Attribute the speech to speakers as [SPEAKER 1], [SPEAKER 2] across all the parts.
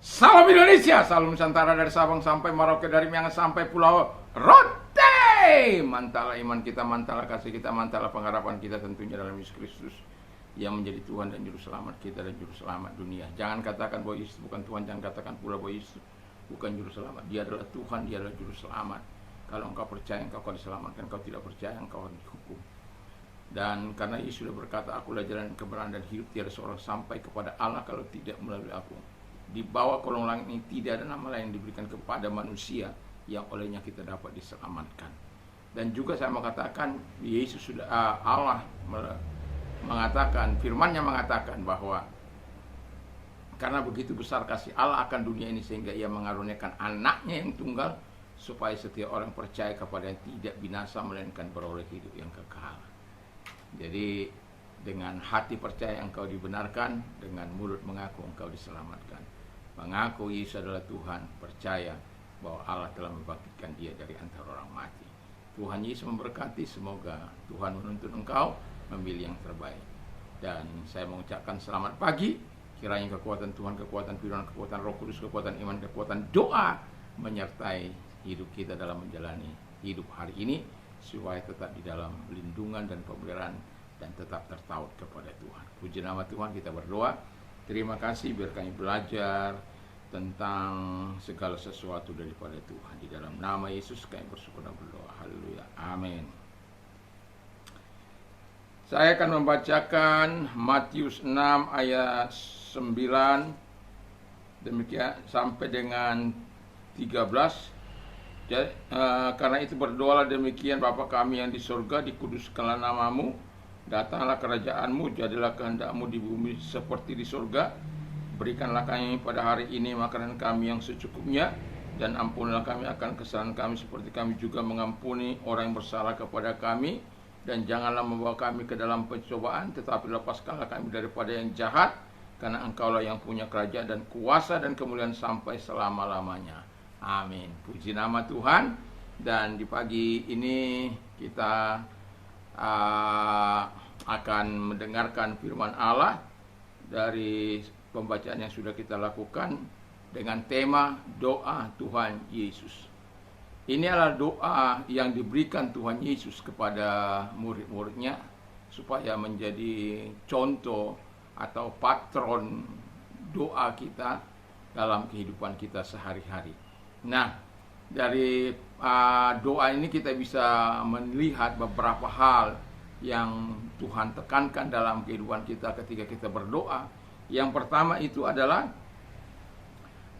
[SPEAKER 1] Salam Indonesia, salam Nusantara dari Sabang sampai Merauke, dari Miangas sampai Pulau Rote. Mantalah iman kita, mantalah kasih kita, mantalah pengharapan kita tentunya dalam Yesus Kristus yang menjadi Tuhan dan Juru Selamat kita dan Juru Selamat dunia. Jangan katakan bahwa Yesus bukan Tuhan, jangan katakan pula bahwa Yesus bukan Juru Selamat. Dia adalah Tuhan, dia adalah Juru Selamat. Kalau engkau percaya, engkau akan diselamatkan. Kalau tidak percaya, engkau akan dihukum. Dan karena Yesus sudah berkata, akulah jalan kebenaran dan hidup, tiada seorang sampai kepada Allah kalau tidak melalui aku. Di bawah kolong langit ini tidak ada nama lain yang diberikan kepada manusia yang olehnya kita dapat diselamatkan. Dan juga saya mau katakan, Yesus sudah Allah mengatakan, firman-Nya mengatakan bahwa karena begitu besar kasih Allah akan dunia ini sehingga Ia mengaruniakan anaknya yang tunggal supaya setiap orang percaya kepada yang tidak binasa melainkan beroleh hidup yang kekal. Jadi dengan hati percaya engkau dibenarkan, dengan mulut mengaku engkau diselamatkan. Mengaku Yesus adalah Tuhan, percaya bahwa Allah telah membangkitkan dia dari antara orang mati. Tuhan Yesus memberkati, semoga Tuhan menuntun engkau memilih yang terbaik. Dan saya mengucapkan selamat pagi, kiranya kekuatan Tuhan, kekuatan firman, kekuatan Roh Kudus, kekuatan iman, kekuatan doa menyertai hidup kita dalam menjalani hidup hari ini, supaya tetap di dalam lindungan dan pemeliharaan dan tetap tertaut kepada Tuhan. Puji nama Tuhan, kita berdoa. Terima kasih biar kami belajar tentang segala sesuatu daripada Tuhan. Di dalam nama Yesus kami bersyukur dan berdoa. Haleluya. Amin. Saya akan membacakan Matius 6 ayat 9 demikian sampai dengan 13. Jadi, karena itu berdoalah demikian, Bapa kami yang di surga, dikuduskanlah namamu, datanglah kerajaanmu, jadilah kehendakmu di bumi seperti di surga. Berikanlah kami pada hari ini makanan kami yang secukupnya, dan ampunilah kami akan kesalahan kami seperti kami juga mengampuni orang yang bersalah kepada kami. Dan janganlah membawa kami ke dalam pencobaan, tetapi lepaskanlah kami daripada yang jahat, karena engkaulah yang punya kerajaan dan kuasa dan kemuliaan sampai selama-lamanya. Amin. Puji nama Tuhan. Dan di pagi ini kita akan mendengarkan firman Allah dari pembacaan yang sudah kita lakukan dengan tema doa Tuhan Yesus. Ini adalah doa yang diberikan Tuhan Yesus kepada murid-muridnya supaya menjadi contoh atau patron doa kita dalam kehidupan kita sehari-hari. Nah, dari doa ini kita bisa melihat beberapa hal yang Tuhan tekankan dalam kehidupan kita ketika kita berdoa. Yang pertama itu adalah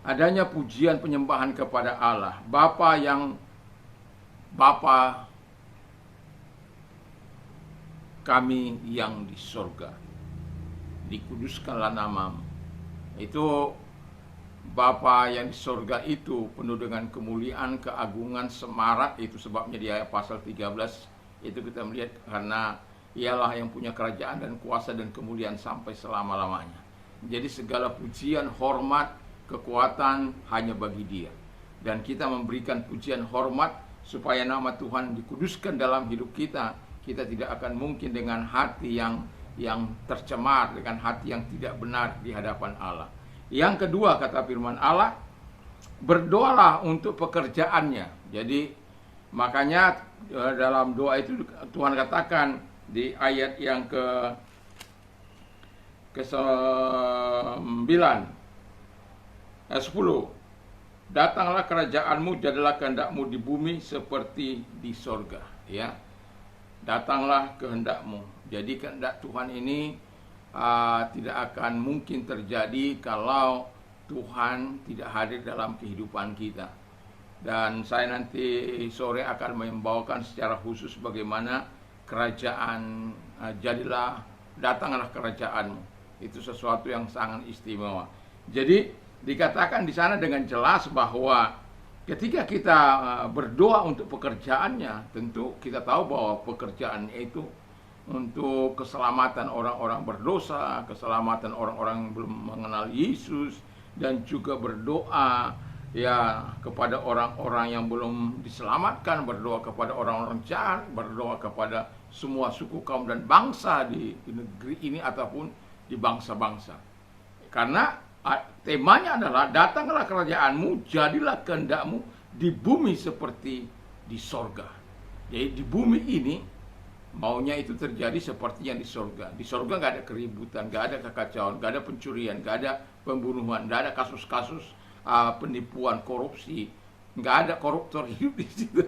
[SPEAKER 1] adanya pujian penyembahan kepada Allah. Bapa kami yang di surga, dikuduskanlah namamu. Itu Bapa yang di surga itu penuh dengan kemuliaan, keagungan, semarak. Itu sebabnya di ayat pasal 13 itu kita melihat karena Ialah yang punya kerajaan dan kuasa dan kemuliaan sampai selama-lamanya. Jadi segala pujian, hormat, kekuatan hanya bagi Dia. Dan kita memberikan pujian hormat supaya nama Tuhan dikuduskan dalam hidup kita. Kita tidak akan mungkin dengan hati yang tercemar, dengan hati yang tidak benar di hadapan Allah. Yang kedua, kata firman Allah, berdoalah untuk pekerjaannya. Jadi makanya dalam doa itu Tuhan katakan di ayat yang ke-9 ayat 10, datanglah kerajaanmu, jadilah kehendakmu di bumi seperti di sorga. Ya, datanglah kehendakmu. Jadi kehendak Tuhan ini tidak akan mungkin terjadi kalau Tuhan tidak hadir dalam kehidupan kita. Dan saya nanti sore akan membawakan secara khusus bagaimana kerajaan, datanglah kerajaanmu. Itu sesuatu yang sangat istimewa. Jadi dikatakan di sana dengan jelas bahwa ketika kita berdoa untuk pekerjaannya, tentu kita tahu bahwa pekerjaan itu untuk keselamatan orang-orang berdosa, keselamatan orang-orang yang belum mengenal Yesus, dan juga berdoa ya kepada orang-orang yang belum diselamatkan, berdoa kepada orang-orang jahat, berdoa kepada semua suku, kaum, dan bangsa di negeri ini ataupun di bangsa-bangsa. Karena Temanya adalah datanglah kerajaanmu, jadilah kehendakmu di bumi seperti di sorga. Jadi di bumi ini maunya itu terjadi seperti yang di sorga. Di sorga nggak ada keributan, nggak ada kekacauan, nggak ada pencurian, nggak ada pembunuhan, nggak ada kasus-kasus penipuan, korupsi, nggak ada koruptor hidup di situ.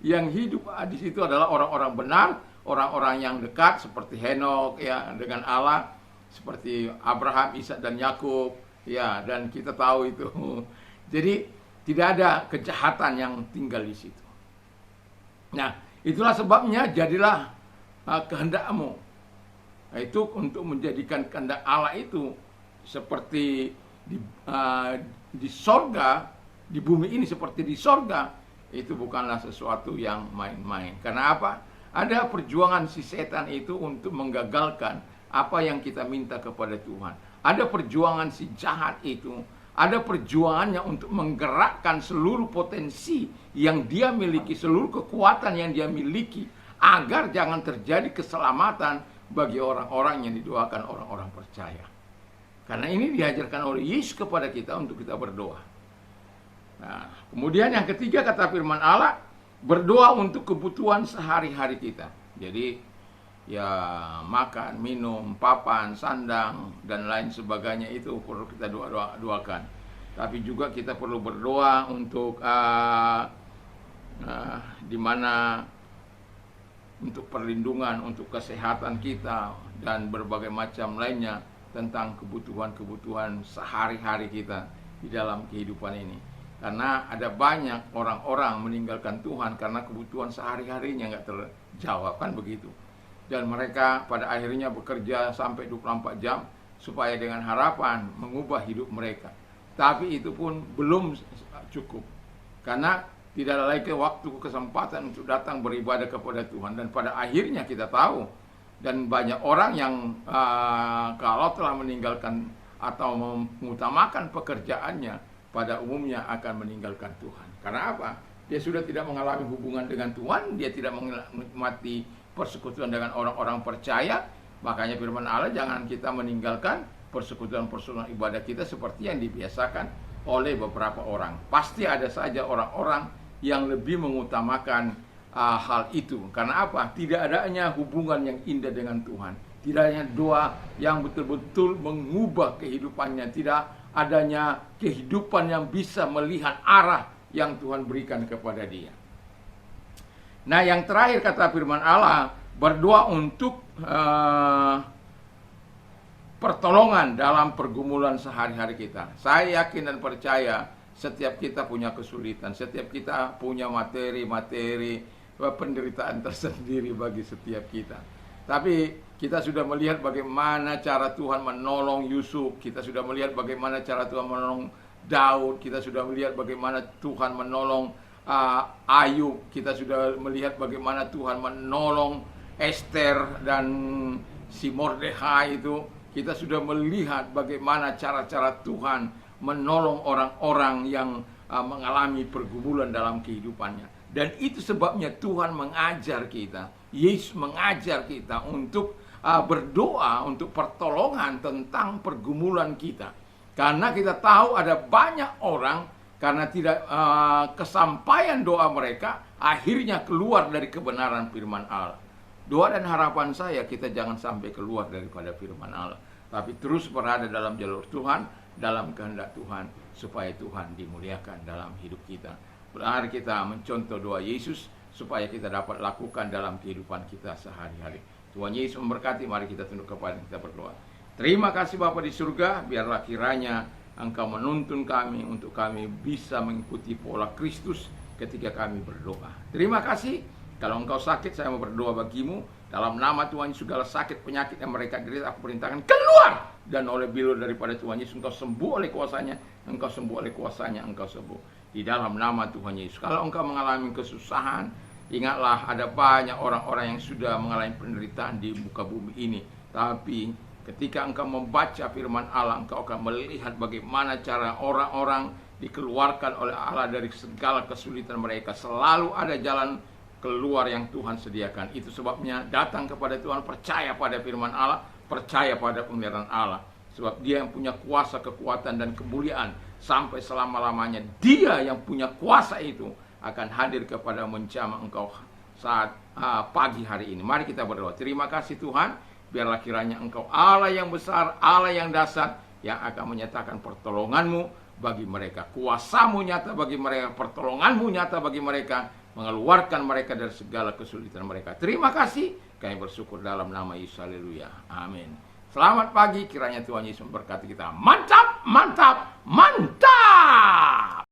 [SPEAKER 1] Yang hidup di situ adalah orang-orang benar, orang-orang yang dekat seperti Henokh ya dengan Allah, seperti Abraham, Ishak dan Yakub ya, dan kita tahu itu. Jadi tidak ada kejahatan yang tinggal di situ. Nah, itulah sebabnya jadilah kehendakmu. Nah, itu untuk menjadikan kehendak Allah itu seperti di sorga, di bumi ini seperti di sorga, itu bukanlah sesuatu yang main-main. Karena apa? Ada perjuangan si setan itu untuk menggagalkan apa yang kita minta kepada Tuhan. Ada perjuangan si jahat itu, ada perjuangannya untuk menggerakkan seluruh potensi yang dia miliki, seluruh kekuatan yang dia miliki, agar jangan terjadi keselamatan bagi orang-orang yang didoakan orang-orang percaya. Karena ini diajarkan oleh Yesus kepada kita untuk kita berdoa. Nah, kemudian yang ketiga kata firman Allah, berdoa untuk kebutuhan sehari-hari kita. Jadi ya makan, minum, papan, sandang dan lain sebagainya itu perlu kita doakan. Tapi juga kita perlu berdoa untuk di mana untuk perlindungan, untuk kesehatan kita dan berbagai macam lainnya tentang kebutuhan-kebutuhan sehari-hari kita di dalam kehidupan ini. Karena ada banyak orang-orang meninggalkan Tuhan karena kebutuhan sehari-harinya nggak terjawab, kan begitu. Dan mereka pada akhirnya bekerja sampai 24 jam supaya dengan harapan mengubah hidup mereka. Tapi itu pun belum cukup. Karena tidak ada lagi waktu kesempatan untuk datang beribadah kepada Tuhan. Dan pada akhirnya kita tahu, dan banyak orang yang kalau telah meninggalkan atau mengutamakan pekerjaannya, pada umumnya akan meninggalkan Tuhan. Karena apa? Dia sudah tidak mengalami hubungan dengan Tuhan, dia tidak menikmati persekutuan dengan orang-orang percaya. Makanya firman Allah, jangan kita meninggalkan persekutuan-persekutuan ibadah kita seperti yang dibiasakan oleh beberapa orang. Pasti ada saja orang-orang yang lebih mengutamakan hal itu. Karena apa? Tidak adanya hubungan yang indah dengan Tuhan. Tidak adanya doa yang betul-betul mengubah kehidupannya. Tidak adanya kehidupan yang bisa melihat arah yang Tuhan berikan kepada dia. Nah, yang terakhir kata firman Allah, berdoa untuk pertolongan dalam pergumulan sehari-hari kita. Saya yakin dan percaya setiap kita punya kesulitan, setiap kita punya materi-materi penderitaan tersendiri bagi setiap kita. Tapi kita sudah melihat bagaimana cara Tuhan menolong Yusuf, kita sudah melihat bagaimana cara Tuhan menolong Daud, kita sudah melihat bagaimana Tuhan menolong Ayub, kita sudah melihat bagaimana Tuhan menolong Esther dan si Mordekhai itu. Kita sudah melihat bagaimana cara-cara Tuhan menolong orang-orang yang mengalami pergumulan dalam kehidupannya. Dan itu sebabnya Tuhan mengajar kita, Yesus mengajar kita untuk berdoa untuk pertolongan tentang pergumulan kita. Karena kita tahu ada banyak orang karena tidak kesampaian doa mereka, akhirnya keluar dari kebenaran firman Allah. Doa dan harapan saya, kita jangan sampai keluar daripada firman Allah, tapi terus berada dalam jalur Tuhan, dalam kehendak Tuhan, supaya Tuhan dimuliakan dalam hidup kita. Mari kita mencontoh doa Yesus supaya kita dapat lakukan dalam kehidupan kita sehari-hari. Tuhan Yesus memberkati. Mari kita tunduk kepala, kita berdoa. Terima kasih Bapa di surga, biarlah kiranya Engkau menuntun kami untuk kami bisa mengikuti pola Kristus ketika kami berdoa. Terima kasih. Kalau engkau sakit, saya mau berdoa bagimu. Dalam nama Tuhan Yesus, segala sakit, penyakit yang mereka derita, aku perintahkan keluar. Dan oleh bilur daripada Tuhan Yesus, engkau sembuh oleh kuasanya, engkau sembuh oleh kuasanya, engkau sembuh. Di dalam nama Tuhan Yesus. Kalau engkau mengalami kesusahan, ingatlah ada banyak orang-orang yang sudah mengalami penderitaan di muka bumi ini. Tapi ketika engkau membaca firman Allah, engkau akan melihat bagaimana cara orang-orang dikeluarkan oleh Allah dari segala kesulitan mereka. Selalu ada jalan keluar yang Tuhan sediakan. Itu sebabnya datang kepada Tuhan, percaya pada firman Allah, percaya pada pemeliharaan Allah. Sebab Dia yang punya kuasa, kekuatan, dan kemuliaan sampai selama-lamanya. Dia yang punya kuasa itu akan hadir kepada menjamah engkau saat pagi hari ini. Mari kita berdoa. Terima kasih Tuhan, biarlah kiranya Engkau Allah yang besar, Allah yang dahsyat, yang akan menyatakan pertolongan-Mu bagi mereka, kuasa-Mu nyata bagi mereka, pertolongan-Mu nyata bagi mereka, mengeluarkan mereka dari segala kesulitan mereka. Terima kasih, kami bersyukur dalam nama Yesus. Haleluya. Amin. Selamat pagi, kiranya Tuhan Yesus memberkati kita. Mantap, mantap, mantap.